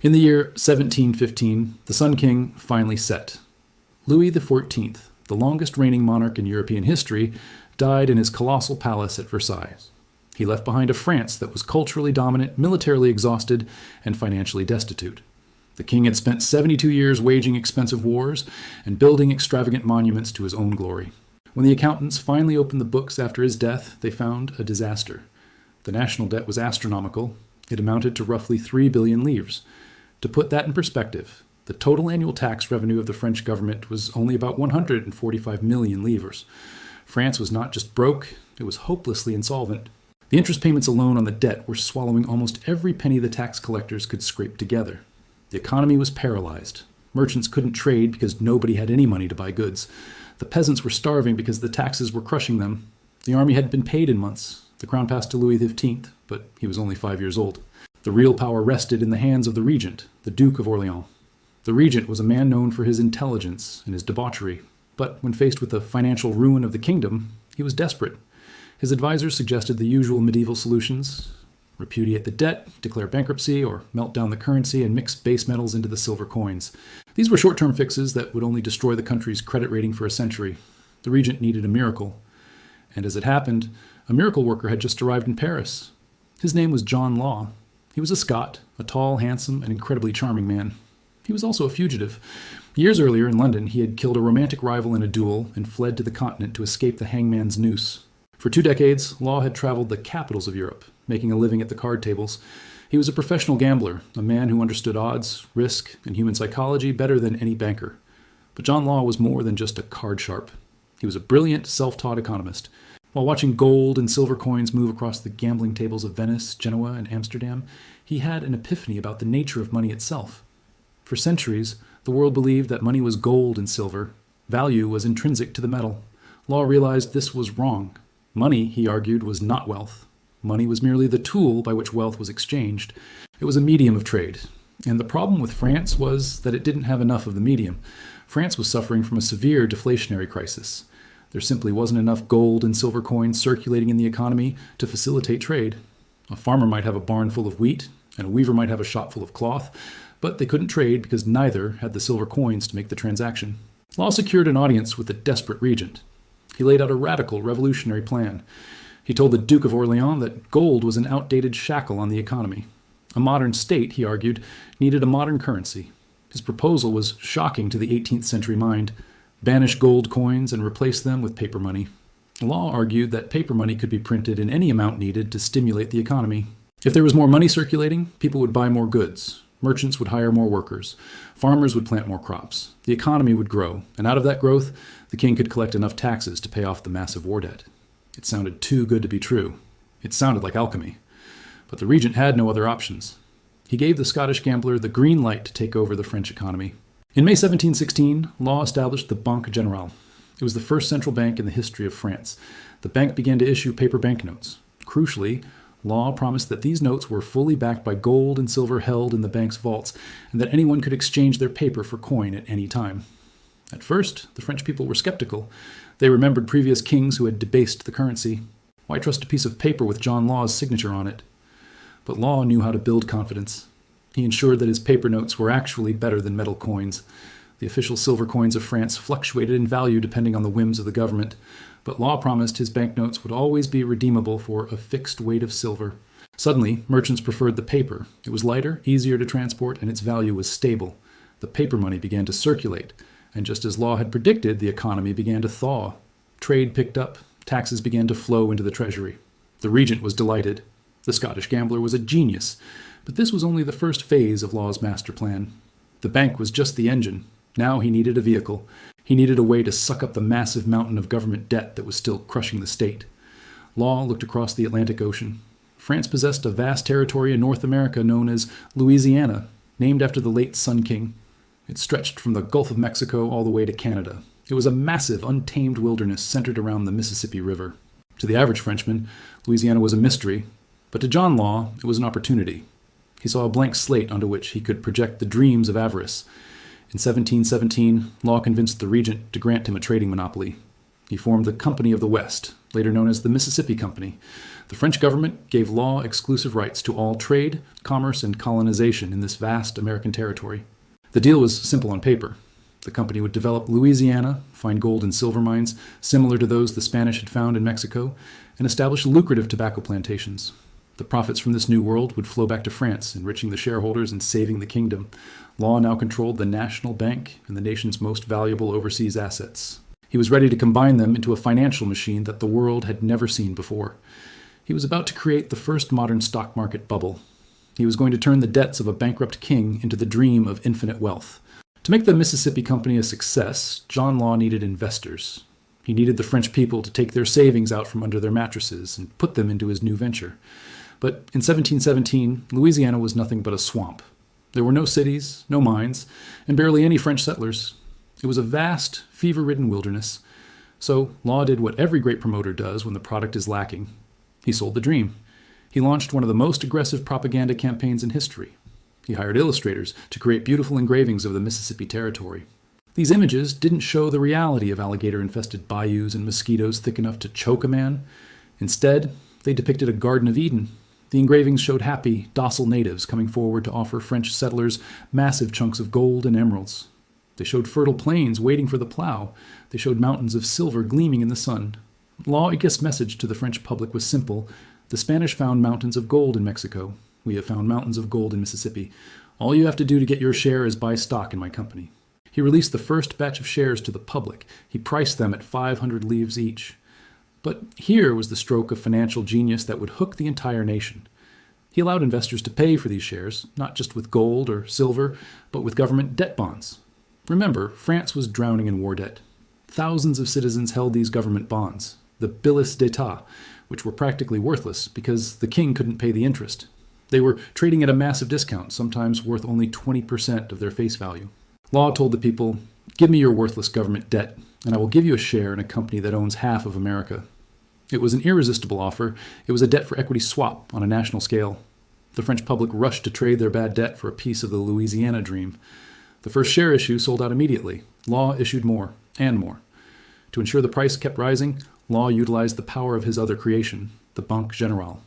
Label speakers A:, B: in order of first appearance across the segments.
A: In the year 1715, the Sun King finally set. Louis XIV, the longest reigning monarch in European history, died in his colossal palace at Versailles. He left behind a France that was culturally dominant, militarily exhausted, and financially destitute. The king had spent 72 years waging expensive wars and building extravagant monuments to his own glory. When the accountants finally opened the books after his death, they found a disaster. The national debt was astronomical. It amounted to roughly 3 billion livres. To put that in perspective, the total annual tax revenue of the French government was only about 145 million livres. France was not just broke, it was hopelessly insolvent. The interest payments alone on the debt were swallowing almost every penny the tax collectors could scrape together. The economy was paralyzed. Merchants couldn't trade because nobody had any money to buy goods. The peasants were starving because the taxes were crushing them. The army hadn't been paid in months. The crown passed to Louis XV, but he was only 5 years old. The real power rested in the hands of the regent, the Duke of Orleans. The regent was a man known for his intelligence and his debauchery, but when faced with the financial ruin of the kingdom, he was desperate. His advisors suggested the usual medieval solutions: repudiate the debt, declare bankruptcy, or melt down the currency and mix base metals into the silver coins. These were short-term fixes that would only destroy the country's credit rating for a century. The regent needed a miracle. And as it happened, a miracle worker had just arrived in Paris. His name was John Law. He was a Scot, a tall, handsome, and incredibly charming man. He was also a fugitive. Years earlier in London, he had killed a romantic rival in a duel and fled to the continent to escape the hangman's noose. For 2 decades, Law had traveled the capitals of Europe, making a living at the card tables. He was a professional gambler, a man who understood odds, risk, and human psychology better than any banker. But John Law was more than just a card sharp. He was a brilliant, self-taught economist. While watching gold and silver coins move across the gambling tables of Venice, Genoa, and Amsterdam, he had an epiphany about the nature of money itself. For centuries, the world believed that money was gold and silver. Value was intrinsic to the metal. Law realized this was wrong. Money, he argued, was not wealth. Money was merely the tool by which wealth was exchanged. It was a medium of trade. And the problem with France was that it didn't have enough of the medium. France was suffering from a severe deflationary crisis. There simply wasn't enough gold and silver coins circulating in the economy to facilitate trade. A farmer might have a barn full of wheat, and a weaver might have a shop full of cloth, but they couldn't trade because neither had the silver coins to make the transaction. Law secured an audience with the desperate regent. He laid out a radical, revolutionary plan. He told the Duke of Orleans that gold was an outdated shackle on the economy. A modern state, he argued, needed a modern currency. His proposal was shocking to the 18th century mind. Banish gold coins and replace them with paper money. Law argued that paper money could be printed in any amount needed to stimulate the economy. If there was more money circulating, people would buy more goods. Merchants would hire more workers. Farmers would plant more crops. The economy would grow, and out of that growth, the king could collect enough taxes to pay off the massive war debt. It sounded too good to be true. It sounded like alchemy. But the regent had no other options. He gave the Scottish gambler the green light to take over the French economy. In May 1716, Law established the Banque Générale. It was the first central bank in the history of France. The bank began to issue paper banknotes. Crucially, Law promised that these notes were fully backed by gold and silver held in the bank's vaults, and that anyone could exchange their paper for coin at any time. At first, the French people were skeptical. They remembered previous kings who had debased the currency. Why trust a piece of paper with John Law's signature on it? But Law knew how to build confidence. He ensured that his paper notes were actually better than metal coins. The official silver coins of France fluctuated in value depending on the whims of the government, but Law promised his banknotes would always be redeemable for a fixed weight of silver. Suddenly, merchants preferred the paper. It was lighter, easier to transport, and its value was stable. The paper money began to circulate, and just as Law had predicted, the economy began to thaw. Trade picked up, taxes began to flow into the treasury. The regent was delighted. The Scottish gambler was a genius, but this was only the first phase of Law's master plan. The bank was just the engine. Now he needed a vehicle. He needed a way to suck up the massive mountain of government debt that was still crushing the state. Law looked across the Atlantic Ocean. France possessed a vast territory in North America known as Louisiana, named after the late Sun King. It stretched from the Gulf of Mexico all the way to Canada. It was a massive, untamed wilderness centered around the Mississippi River. To the average Frenchman, Louisiana was a mystery, but to John Law, it was an opportunity. He saw a blank slate onto which he could project the dreams of avarice. In 1717, Law convinced the regent to grant him a trading monopoly. He formed the Company of the West, later known as the Mississippi Company. The French government gave Law exclusive rights to all trade, commerce, and colonization in this vast American territory. The deal was simple on paper. The company would develop Louisiana, find gold and silver mines similar to those the Spanish had found in Mexico, and establish lucrative tobacco plantations. The profits from this new world would flow back to France, enriching the shareholders and saving the kingdom. Law now controlled the national bank and the nation's most valuable overseas assets. He was ready to combine them into a financial machine that the world had never seen before. He was about to create the first modern stock market bubble. He was going to turn the debts of a bankrupt king into the dream of infinite wealth. To make the Mississippi Company a success, John Law needed investors. He needed the French people to take their savings out from under their mattresses and put them into his new venture. But in 1717, Louisiana was nothing but a swamp. There were no cities, no mines, and barely any French settlers. It was a vast, fever-ridden wilderness. So Law did what every great promoter does when the product is lacking. He sold the dream. He launched one of the most aggressive propaganda campaigns in history. He hired illustrators to create beautiful engravings of the Mississippi Territory. These images didn't show the reality of alligator-infested bayous and mosquitoes thick enough to choke a man. Instead, they depicted a Garden of Eden. The engravings showed happy, docile natives coming forward to offer French settlers massive chunks of gold and emeralds. They showed fertile plains waiting for the plow. They showed mountains of silver gleaming in the sun. Law's message to the French public was simple. The Spanish found mountains of gold in Mexico. We have found mountains of gold in Mississippi. All you have to do to get your share is buy stock in my company. He released the first batch of shares to the public. He priced them at 500 livres each. But here was the stroke of financial genius that would hook the entire nation. He allowed investors to pay for these shares, not just with gold or silver, but with government debt bonds. Remember, France was drowning in war debt. Thousands of citizens held these government bonds, the billets d'etat, which were practically worthless because the king couldn't pay the interest. They were trading at a massive discount, sometimes worth only 20% of their face value. Law told the people, "Give me your worthless government debt, and I will give you a share in a company that owns half of America." It was an irresistible offer. It was a debt-for-equity swap on a national scale. The French public rushed to trade their bad debt for a piece of the Louisiana dream. The first share issue sold out immediately. Law issued more and more. To ensure the price kept rising, Law utilized the power of his other creation, the Banque Générale.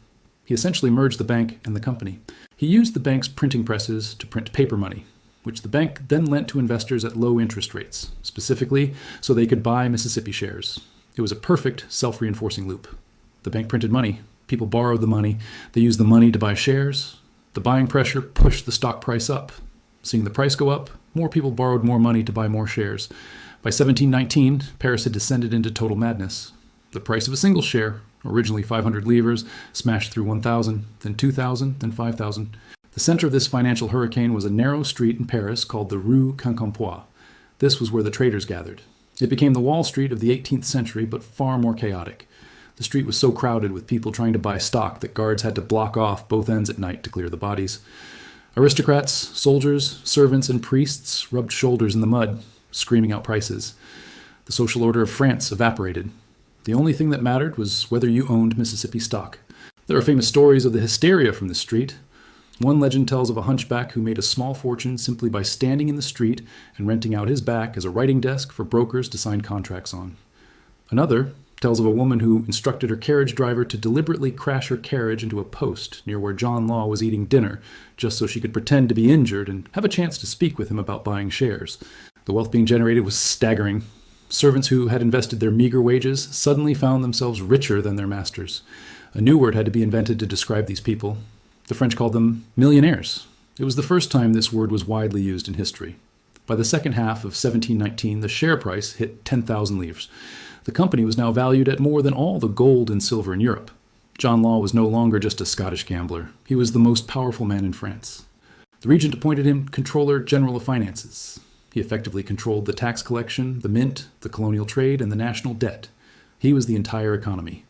A: He essentially merged the bank and the company. He used the bank's printing presses to print paper money, which the bank then lent to investors at low interest rates, specifically so they could buy Mississippi shares. It was a perfect self-reinforcing loop. The bank printed money. People borrowed the money. They used the money to buy shares. The buying pressure pushed the stock price up. Seeing the price go up, more people borrowed more money to buy more shares. By 1719, Paris had descended into total madness. The price of a single share, originally 500 livres, smashed through 1,000, then 2,000, then 5,000. The center of this financial hurricane was a narrow street in Paris called the Rue Quincampoix. This was where the traders gathered. It became the Wall Street of the 18th century, but far more chaotic. The street was so crowded with people trying to buy stock that guards had to block off both ends at night to clear the bodies. Aristocrats, soldiers, servants, and priests rubbed shoulders in the mud, screaming out prices. The social order of France evaporated. The only thing that mattered was whether you owned Mississippi stock. There are famous stories of the hysteria from the street. One legend tells of a hunchback who made a small fortune simply by standing in the street and renting out his back as a writing desk for brokers to sign contracts on. Another tells of a woman who instructed her carriage driver to deliberately crash her carriage into a post near where John Law was eating dinner, just so she could pretend to be injured and have a chance to speak with him about buying shares. The wealth being generated was staggering. Servants who had invested their meager wages suddenly found themselves richer than their masters. A new word had to be invented to describe these people. The French called them millionaires. It was the first time this word was widely used in history. By the second half of 1719, the share price hit 10,000 livres. The company was now valued at more than all the gold and silver in Europe. John Law was no longer just a Scottish gambler. He was the most powerful man in France. The regent appointed him Controller General of Finances. He effectively controlled the tax collection, the mint, the colonial trade, and the national debt. He was the entire economy.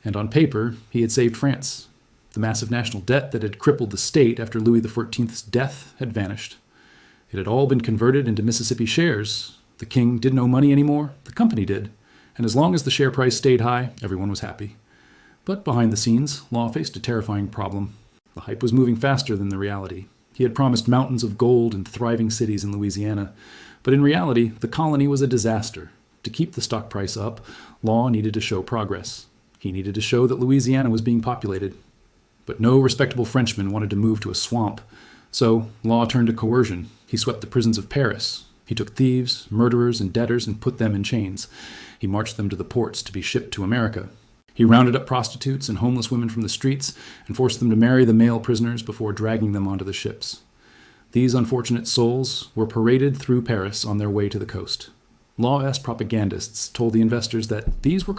A: And on paper, he had saved France. The massive national debt that had crippled the state after Louis XIV's death had vanished. It had all been converted into Mississippi shares. The king didn't owe money anymore, the company did. And as long as the share price stayed high, everyone was happy. But behind the scenes, Law faced a terrifying problem. The hype was moving faster than the reality. He had promised mountains of gold and thriving cities in Louisiana. But in reality, the colony was a disaster. To keep the stock price up, Law needed to show progress. He needed to show that Louisiana was being populated. But no respectable Frenchman wanted to move to a swamp. So Law turned to coercion. He swept the prisons of Paris. He took thieves, murderers, and debtors and put them in chains. He marched them to the ports to be shipped to America. He rounded up prostitutes and homeless women from the streets and forced them to marry the male prisoners before dragging them onto the ships. These unfortunate souls were paraded through Paris on their way to the coast. Law-esque propagandists told the investors that these were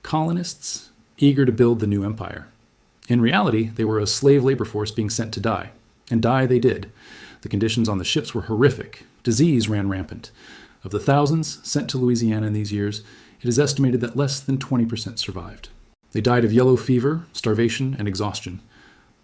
A: colonists eager to build the new empire. In reality, they were a slave labor force being sent to die. And die they did. The conditions on the ships were horrific. Disease ran rampant. Of the thousands sent to Louisiana in these years, it is estimated that less than 20% survived. They died of yellow fever, starvation, and exhaustion.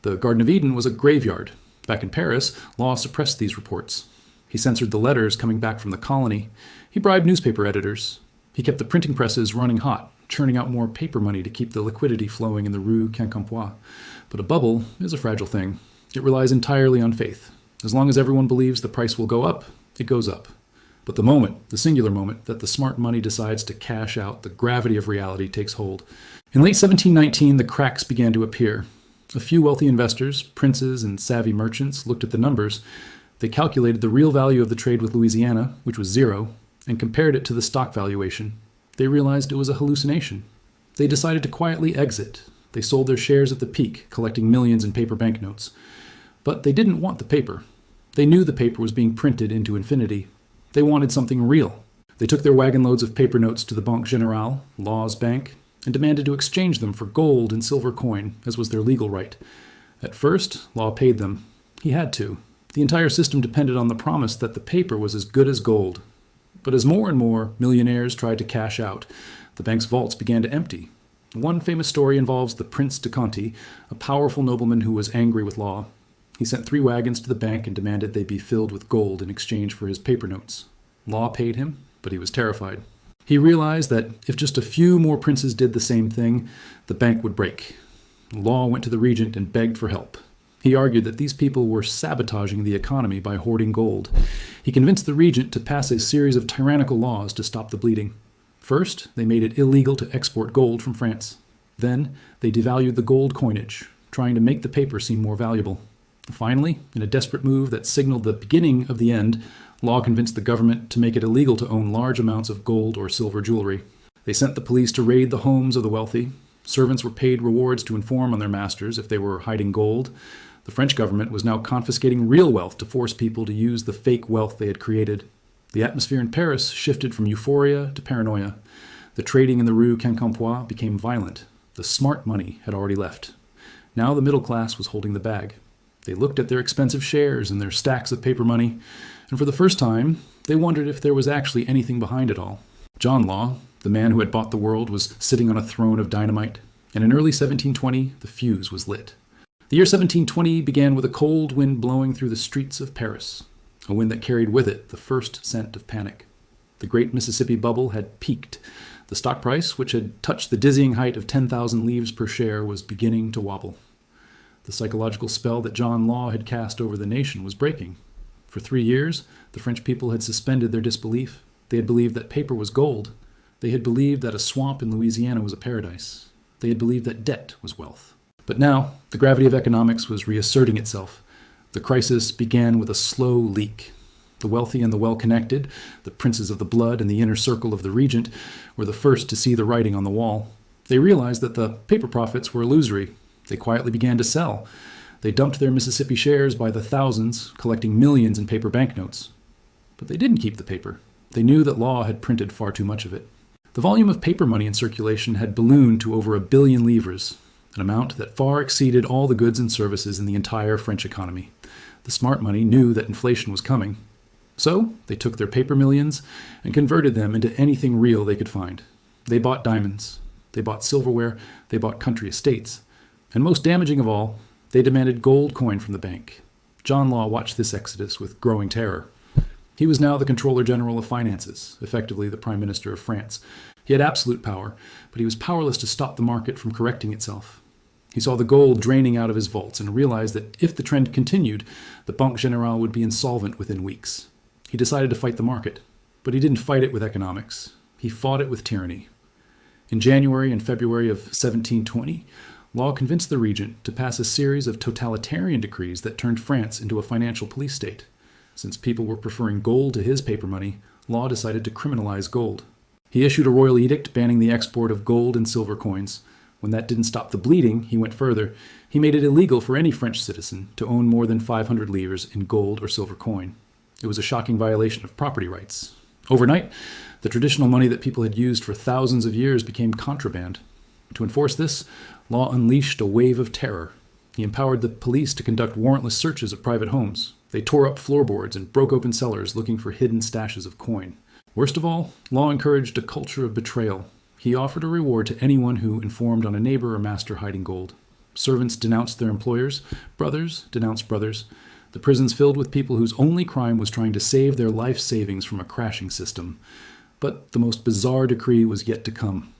A: The Garden of Eden was a graveyard. Back in Paris, Law suppressed these reports. He censored the letters coming back from the colony. He bribed newspaper editors. He kept the printing presses running hot, churning out more paper money to keep the liquidity flowing in the Rue Quincampoix. But a bubble is a fragile thing. It relies entirely on faith. As long as everyone believes the price will go up, it goes up. But the singular moment, that the smart money decides to cash out, the gravity of reality takes hold. In late 1719, the cracks began to appear. A few wealthy investors, princes, and savvy merchants looked at the numbers. They calculated the real value of the trade with Louisiana, which was zero, and compared it to the stock valuation. They realized it was a hallucination. They decided to quietly exit. They sold their shares at the peak, collecting millions in paper banknotes. But they didn't want the paper. They knew the paper was being printed into infinity. They wanted something real. They took their wagon loads of paper notes to the Banque Générale, Law's bank, and demanded to exchange them for gold and silver coin, as was their legal right. At first, Law paid them. He had to. The entire system depended on the promise that the paper was as good as gold. But as more and more millionaires tried to cash out, the bank's vaults began to empty. One famous story involves the Prince de Conti, a powerful nobleman who was angry with Law. He sent 3 wagons to the bank and demanded they be filled with gold in exchange for his paper notes. Law paid him, but he was terrified. He realized that if just a few more princes did the same thing, the bank would break. Law went to the regent and begged for help. He argued that these people were sabotaging the economy by hoarding gold. He convinced the regent to pass a series of tyrannical laws to stop the bleeding. First, they made it illegal to export gold from France. Then, they devalued the gold coinage, trying to make the paper seem more valuable. Finally, in a desperate move that signaled the beginning of the end, Law convinced the government to make it illegal to own large amounts of gold or silver jewelry. They sent the police to raid the homes of the wealthy. Servants were paid rewards to inform on their masters if they were hiding gold. The French government was now confiscating real wealth to force people to use the fake wealth they had created. The atmosphere in Paris shifted from euphoria to paranoia. The trading in the Rue Quincampoix became violent. The smart money had already left. Now the middle class was holding the bag. They looked at their expensive shares and their stacks of paper money, and for the first time, they wondered if there was actually anything behind it all. John Law, the man who had bought the world, was sitting on a throne of dynamite, and in early 1720, the fuse was lit. The year 1720 began with a cold wind blowing through the streets of Paris, a wind that carried with it the first scent of panic. The great Mississippi bubble had peaked. The stock price, which had touched the dizzying height of 10,000 livres per share, was beginning to wobble. The psychological spell that John Law had cast over the nation was breaking. For 3 years, the French people had suspended their disbelief. They had believed that paper was gold. They had believed that a swamp in Louisiana was a paradise. They had believed that debt was wealth. But now, the gravity of economics was reasserting itself. The crisis began with a slow leak. The wealthy and the well-connected, the princes of the blood and the inner circle of the regent, were the first to see the writing on the wall. They realized that the paper profits were illusory. They quietly began to sell. They dumped their Mississippi shares by the thousands, collecting millions in paper banknotes. But they didn't keep the paper. They knew that Law had printed far too much of it. The volume of paper money in circulation had ballooned to over 1 billion livres, an amount that far exceeded all the goods and services in the entire French economy. The smart money knew that inflation was coming. So they took their paper millions and converted them into anything real they could find. They bought diamonds. They bought silverware. They bought country estates. And most damaging of all, they demanded gold coin from the bank. John Law watched this exodus with growing terror. He was now the Controller General of Finances, effectively the Prime Minister of France. He had absolute power, but he was powerless to stop the market from correcting itself. He saw the gold draining out of his vaults and realized that if the trend continued, the Banque Générale would be insolvent within weeks. He decided to fight the market, but he didn't fight it with economics. He fought it with tyranny. In January and February of 1720, Law convinced the regent to pass a series of totalitarian decrees that turned France into a financial police state. Since people were preferring gold to his paper money, Law decided to criminalize gold. He issued a royal edict banning the export of gold and silver coins. When that didn't stop the bleeding, he went further. He made it illegal for any French citizen to own more than 500 livres in gold or silver coin. It was a shocking violation of property rights. Overnight, the traditional money that people had used for thousands of years became contraband. To enforce this, Law unleashed a wave of terror. He empowered the police to conduct warrantless searches of private homes. They tore up floorboards and broke open cellars looking for hidden stashes of coin. Worst of all, Law encouraged a culture of betrayal. He offered a reward to anyone who informed on a neighbor or master hiding gold. Servants denounced their employers. Brothers denounced brothers. The prisons filled with people whose only crime was trying to save their life savings from a crashing system. But the most bizarre decree was yet to come.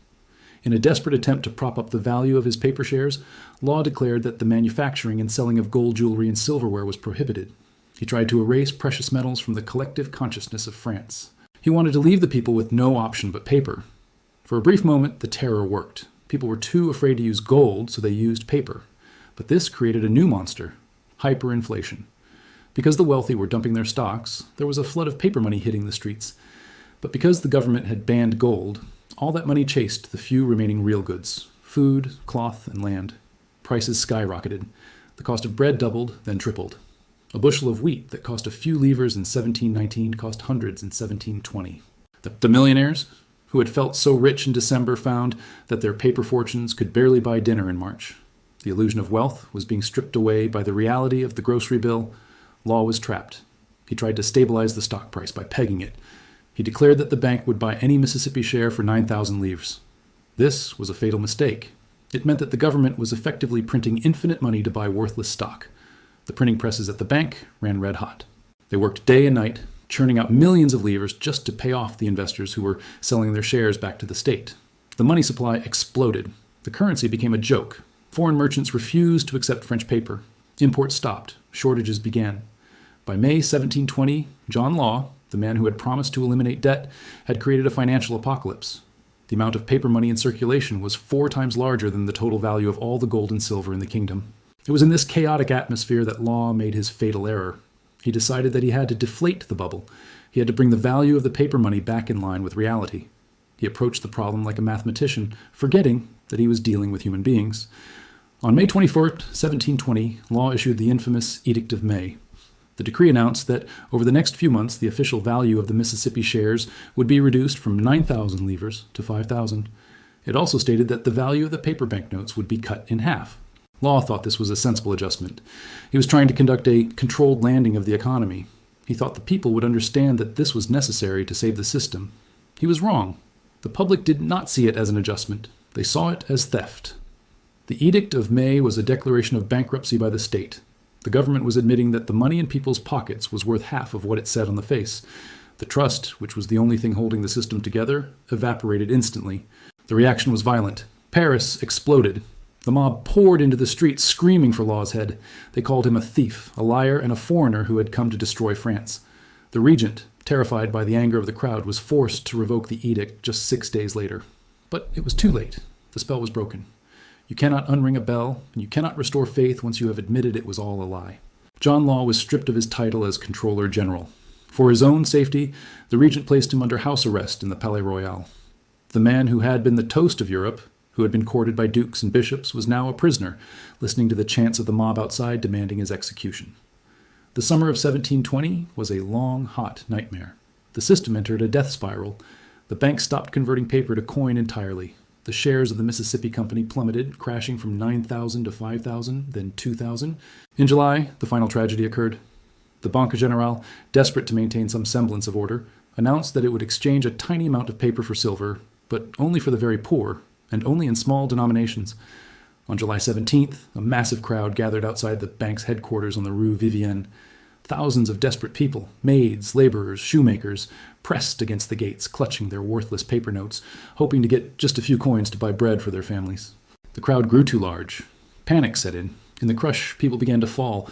A: In a desperate attempt to prop up the value of his paper shares, Law declared that the manufacturing and selling of gold jewelry and silverware was prohibited. He tried to erase precious metals from the collective consciousness of France. He wanted to leave the people with no option but paper. For a brief moment, the terror worked. People were too afraid to use gold, so they used paper. But this created a new monster, hyperinflation. Because the wealthy were dumping their stocks, there was a flood of paper money hitting the streets. But because the government had banned gold, all that money chased the few remaining real goods: food, cloth, and land. Prices skyrocketed. The cost of bread doubled, then tripled. A bushel of wheat that cost a few livres in 1719 cost hundreds in 1720. The millionaires, who had felt so rich in December, found that their paper fortunes could barely buy dinner in March. The illusion of wealth was being stripped away by the reality of the grocery bill. Law was trapped. He tried to stabilize the stock price by pegging it. He declared that the bank would buy any Mississippi share for 9,000 livres. This was a fatal mistake. It meant that the government was effectively printing infinite money to buy worthless stock. The printing presses at the bank ran red hot. They worked day and night, churning out millions of livres just to pay off the investors who were selling their shares back to the state. The money supply exploded. The currency became a joke. Foreign merchants refused to accept French paper. Imports stopped. Shortages began. By May 1720, John Law, the man who had promised to eliminate debt, had created a financial apocalypse. The amount of paper money in circulation was 4 times larger than the total value of all the gold and silver in the kingdom. It was in this chaotic atmosphere that Law made his fatal error. He decided that he had to deflate the bubble. He had to bring the value of the paper money back in line with reality. He approached the problem like a mathematician, forgetting that he was dealing with human beings. On May 24th, 1720, Law issued the infamous Edict of May. The decree announced that over the next few months, the official value of the Mississippi shares would be reduced from 9,000 livres to 5,000. It also stated that the value of the paper banknotes would be cut in half. Law thought this was a sensible adjustment. He was trying to conduct a controlled landing of the economy. He thought the people would understand that this was necessary to save the system. He was wrong. The public did not see it as an adjustment. They saw it as theft. The Edict of May was a declaration of bankruptcy by the state. The government was admitting that the money in people's pockets was worth half of what it said on the face. The trust, which was the only thing holding the system together, evaporated instantly. The reaction was violent. Paris exploded. The mob poured into the streets, screaming for Law's head. They called him a thief, a liar, and a foreigner who had come to destroy France. The regent, terrified by the anger of the crowd, was forced to revoke the edict just 6 days later. But it was too late. The spell was broken. You cannot unring a bell, and you cannot restore faith once you have admitted it was all a lie. John Law was stripped of his title as Controller General. For his own safety, the regent placed him under house arrest in the Palais Royal. The man who had been the toast of Europe, who had been courted by dukes and bishops, was now a prisoner, listening to the chants of the mob outside demanding his execution. The summer of 1720 was a long, hot nightmare. The system entered a death spiral. The bank stopped converting paper to coin entirely. The shares of the Mississippi Company plummeted, crashing from 9,000 to 5,000, then 2,000. In July, the final tragedy occurred. The Banque Generale, desperate to maintain some semblance of order, announced that it would exchange a tiny amount of paper for silver, but only for the very poor, and only in small denominations. On July 17th, a massive crowd gathered outside the bank's headquarters on the Rue Vivienne. Thousands of desperate people, maids, laborers, shoemakers, pressed against the gates, clutching their worthless paper notes, hoping to get just a few coins to buy bread for their families. The crowd grew too large. Panic set in. In the crush, people began to fall.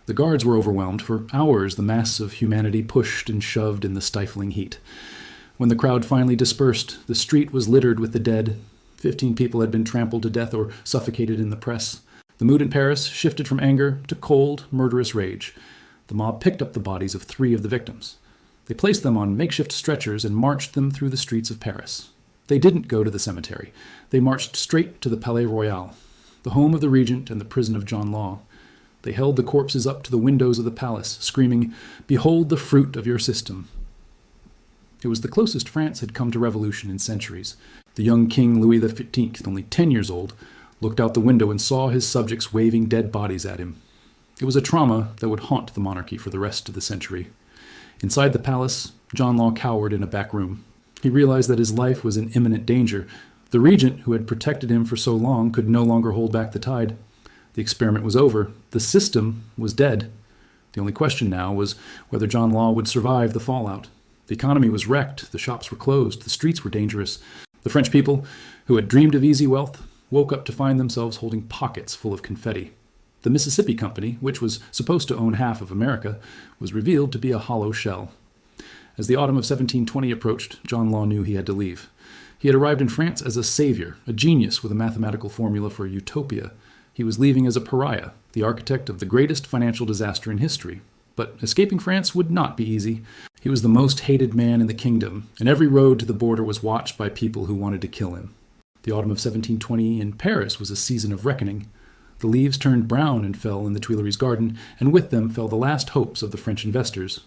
A: The guards were overwhelmed. For hours, the mass of humanity pushed and shoved in the stifling heat. When the crowd finally dispersed, the street was littered with the dead. 15 people had been trampled to death or suffocated in the press. The mood in Paris shifted from anger to cold, murderous rage. The mob picked up the bodies of 3 of the victims. They placed them on makeshift stretchers and marched them through the streets of Paris. They didn't go to the cemetery. They marched straight to the Palais Royal, the home of the regent and the prison of John Law. They held the corpses up to the windows of the palace, screaming, "Behold the fruit of your system." It was the closest France had come to revolution in centuries. The young King Louis XV, only 10 years old, looked out the window and saw his subjects waving dead bodies at him. It was a trauma that would haunt the monarchy for the rest of the century. Inside the palace, John Law cowered in a back room. He realized that his life was in imminent danger. The regent, who had protected him for so long, could no longer hold back the tide. The experiment was over. The system was dead. The only question now was whether John Law would survive the fallout. The economy was wrecked. The shops were closed. The streets were dangerous. The French people, who had dreamed of easy wealth, woke up to find themselves holding pockets full of confetti. The Mississippi Company, which was supposed to own half of America, was revealed to be a hollow shell. As the autumn of 1720 approached, John Law knew he had to leave. He had arrived in France as a savior, a genius with a mathematical formula for utopia. He was leaving as a pariah, the architect of the greatest financial disaster in history. But escaping France would not be easy. He was the most hated man in the kingdom, and every road to the border was watched by people who wanted to kill him. The autumn of 1720 in Paris was a season of reckoning. The leaves turned brown and fell in the Tuileries garden, and with them fell the last hopes of the French investors.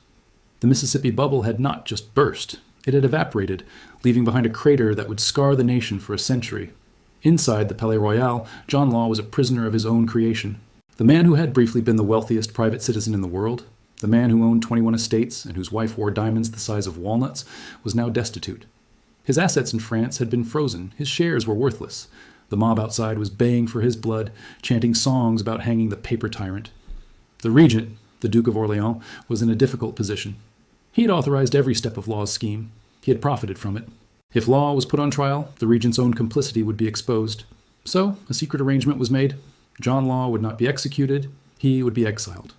A: The Mississippi bubble had not just burst. It had evaporated, leaving behind a crater that would scar the nation for a century. Inside the Palais Royal, John Law was a prisoner of his own creation. The man who had briefly been the wealthiest private citizen in the world, the man who owned 21 estates and whose wife wore diamonds the size of walnuts, was now destitute. His assets in France had been frozen. His shares were worthless. The mob outside was baying for his blood, chanting songs about hanging the paper tyrant. The regent, the Duke of Orleans, was in a difficult position. He had authorized every step of Law's scheme. He had profited from it. If Law was put on trial, the regent's own complicity would be exposed. So a secret arrangement was made. John Law would not be executed. He would be exiled.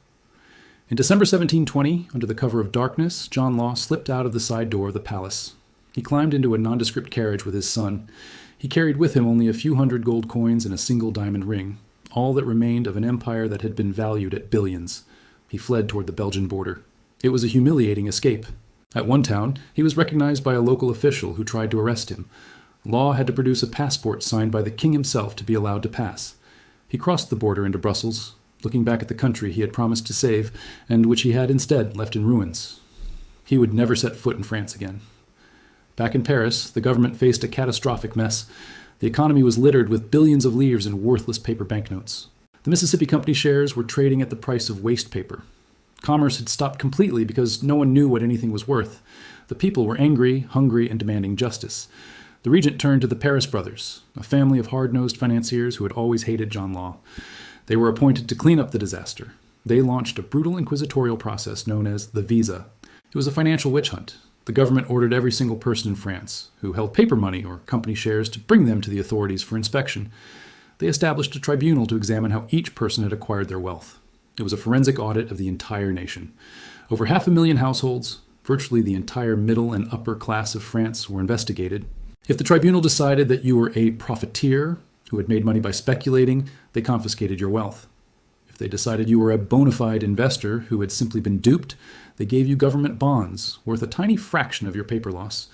A: In December 1720, under the cover of darkness, John Law slipped out of the side door of the palace. He climbed into a nondescript carriage with his son. He carried with him only a few hundred gold coins and a single diamond ring, all that remained of an empire that had been valued at billions. He fled toward the Belgian border. It was a humiliating escape. At one town, he was recognized by a local official who tried to arrest him. Law had to produce a passport signed by the king himself to be allowed to pass. He crossed the border into Brussels, looking back at the country he had promised to save, and which he had instead left in ruins. He would never set foot in France again. Back in Paris, the government faced a catastrophic mess. The economy was littered with billions of livres in worthless paper banknotes. The Mississippi Company shares were trading at the price of waste paper. Commerce had stopped completely because no one knew what anything was worth. The people were angry, hungry, and demanding justice. The regent turned to the Paris brothers, a family of hard-nosed financiers who had always hated John Law. They were appointed to clean up the disaster. They launched a brutal inquisitorial process known as the visa. It was a financial witch hunt. The government ordered every single person in France who held paper money or company shares to bring them to the authorities for inspection. They established a tribunal to examine how each person had acquired their wealth. It was a forensic audit of the entire nation. Over 500,000 households, virtually the entire middle and upper class of France, were investigated. If the tribunal decided that you were a profiteer who had made money by speculating, they confiscated your wealth. If they decided you were a bona fide investor who had simply been duped, they gave you government bonds worth a tiny fraction of your paper loss.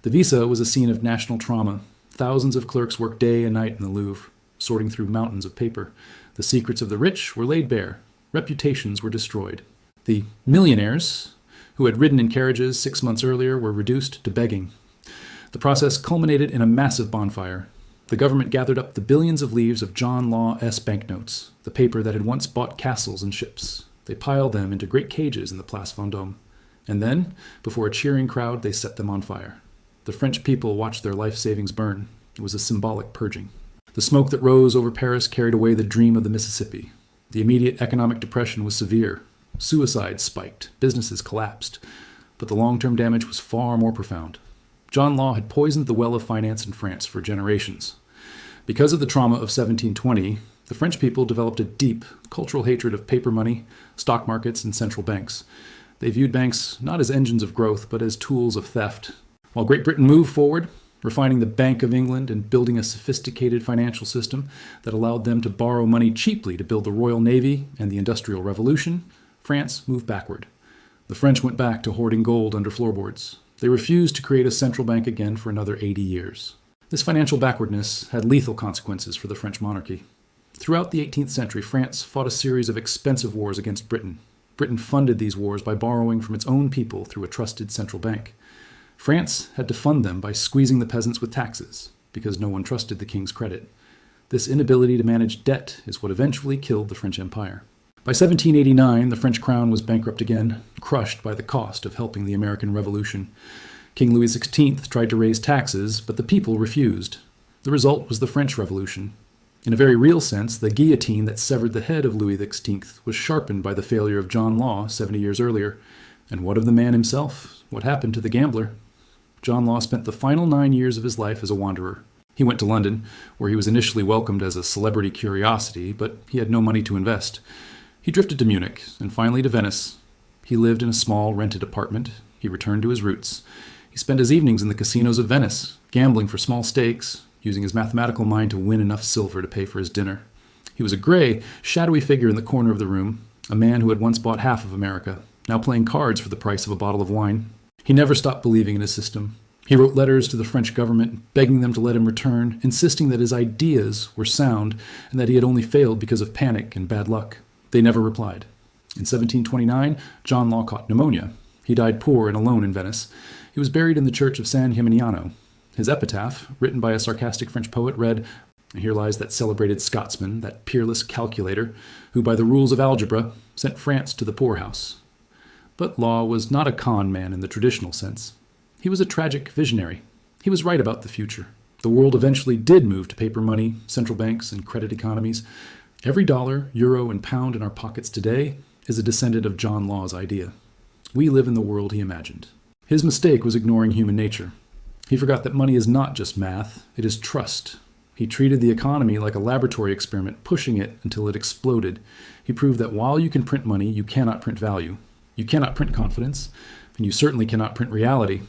A: The visa was a scene of national trauma. Thousands of clerks worked day and night in the Louvre, sorting through mountains of paper. The secrets of the rich were laid bare. Reputations were destroyed. The millionaires, who had ridden in carriages 6 months earlier, were reduced to begging. The process culminated in a massive bonfire. The government gathered up the billions of livres of John Law S. banknotes, the paper that had once bought castles and ships. They piled them into great cages in the Place Vendôme. And then, before a cheering crowd, they set them on fire. The French people watched their life savings burn. It was a symbolic purging. The smoke that rose over Paris carried away the dream of the Mississippi. The immediate economic depression was severe. Suicides spiked. Businesses collapsed. But the long-term damage was far more profound. John Law had poisoned the well of finance in France for generations. Because of the trauma of 1720, the French people developed a deep cultural hatred of paper money, stock markets, and central banks. They viewed banks not as engines of growth, but as tools of theft. While Great Britain moved forward, refining the Bank of England and building a sophisticated financial system that allowed them to borrow money cheaply to build the Royal Navy and the Industrial Revolution, France moved backward. The French went back to hoarding gold under floorboards. They refused to create a central bank again for another 80 years. This financial backwardness had lethal consequences for the French monarchy. Throughout the 18th century, France fought a series of expensive wars against Britain. Britain funded these wars by borrowing from its own people through a trusted central bank. France had to fund them by squeezing the peasants with taxes, because no one trusted the king's credit. This inability to manage debt is what eventually killed the French Empire. By 1789, the French crown was bankrupt again, crushed by the cost of helping the American Revolution. King Louis XVI tried to raise taxes, but the people refused. The result was the French Revolution. In a very real sense, the guillotine that severed the head of Louis XVI was sharpened by the failure of John Law 70 years earlier. And what of the man himself? What happened to the gambler? John Law spent the final 9 years of his life as a wanderer. He went to London, where he was initially welcomed as a celebrity curiosity, but he had no money to invest. He drifted to Munich, and finally to Venice. He lived in a small rented apartment. He returned to his roots. He spent his evenings in the casinos of Venice, gambling for small stakes, using his mathematical mind to win enough silver to pay for his dinner. He was a gray, shadowy figure in the corner of the room, a man who had once bought half of America, now playing cards for the price of a bottle of wine. He never stopped believing in his system. He wrote letters to the French government, begging them to let him return, insisting that his ideas were sound and that he had only failed because of panic and bad luck. They never replied. In 1729, John Law caught pneumonia. He died poor and alone in Venice. He was buried in the church of San Gimignano. His epitaph, written by a sarcastic French poet, read, "Here lies that celebrated Scotsman, that peerless calculator, who by the rules of algebra sent France to the poorhouse." But Law was not a con man in the traditional sense. He was a tragic visionary. He was right about the future. The world eventually did move to paper money, central banks, and credit economies. Every dollar, euro, and pound in our pockets today is a descendant of John Law's idea. We live in the world he imagined. His mistake was ignoring human nature. He forgot that money is not just math, it is trust. He treated the economy like a laboratory experiment, pushing it until it exploded. He proved that while you can print money, you cannot print value. You cannot print confidence, and you certainly cannot print reality.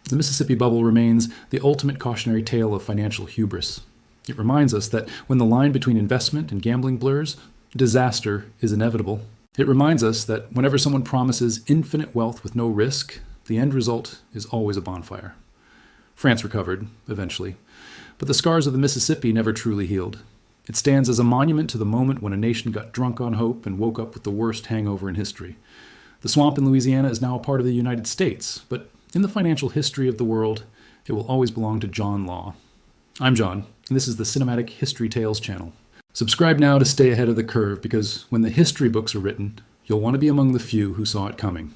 A: The Mississippi Bubble remains the ultimate cautionary tale of financial hubris. It reminds us that when the line between investment and gambling blurs, disaster is inevitable. It reminds us that whenever someone promises infinite wealth with no risk, the end result is always a bonfire. France recovered, eventually, but the scars of the Mississippi never truly healed. It stands as a monument to the moment when a nation got drunk on hope and woke up with the worst hangover in history. The swamp in Louisiana is now a part of the United States, but in the financial history of the world, it will always belong to John Law. I'm John, and this is the Cinematic History Tales channel. Subscribe now to stay ahead of the curve, because when the history books are written, you'll want to be among the few who saw it coming.